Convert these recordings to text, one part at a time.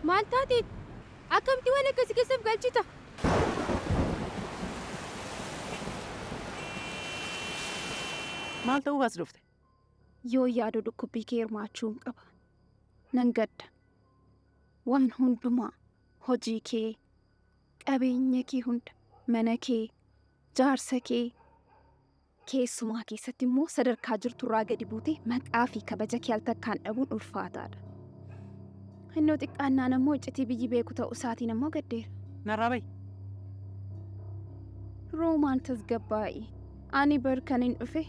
Maal taateet? Akkamitti waan akkasii keessaf galchita? Maal ta'uu as dhufte? Yoo yaada dhukkubbii kee hirmaachuun qaba. Nan gadda. Waan hundumaa hojii kee, qabeenya kee hunda, mana kee, jaarsa kee, keessumaa keessatti immoo sadarkaa jirturraa gadi buutee maqaa fi kabaja kee al takkaan dhabuun ulfaataadha. Innoo xiqqaannaan ammoo iccitii biyyi beeku ta'uu isaatiin ammoo gaddeera. Narraa ba'i. Roomaan tasgabbaa'i. Ani bar kan hin dhufe.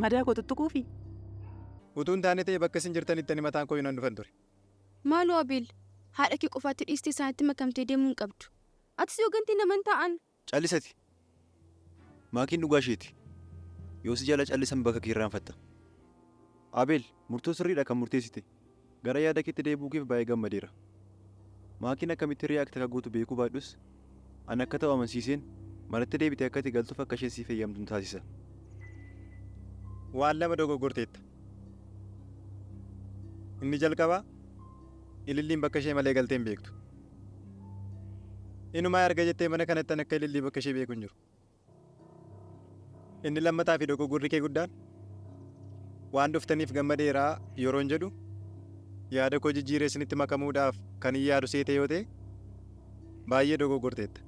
Madaa koo tuttuquufi. Utuun taane ta'e bakka isin jirtanitti ani mataan koo hin dhufan ture. Maaloo Abeel, haadha kee qofaatti dhiistee isaanitti makamtee deemuu hin qabdu. Atis yoo gantii naman ta'an. Callisati. Maakiin dhugaa isheeti. Yoo si jala callisan bakka kee irraanfatta. Abeel, murtoo sirriidha kan murteessite. Gara yaada keetti deebi'uu keef baay'ee gammadeera. Maakiin akkamitti riyaakta akka gootu beekuu baadhus ani akka ta'u amansiiseen maratti deebitee akka itti galtuuf akka isheen si fayyamtu taasisa. Waan lama dogoggorteetta. Inni jalqabaa ililliin bakka ishee malee galtee hin beektu. Inumaa erga jettee mana kanatti akka ilillii bakka ishee beeku hin jiru. Inni lammataa fi dogoggorri kee guddaan waan dhuftaniif gammadeeraa yeroo hin jedhu yaada koo jijjiiree isinitti makamuudhaaf kan hin yaadu seete yoo ta'e baay'ee dogoggorteetta.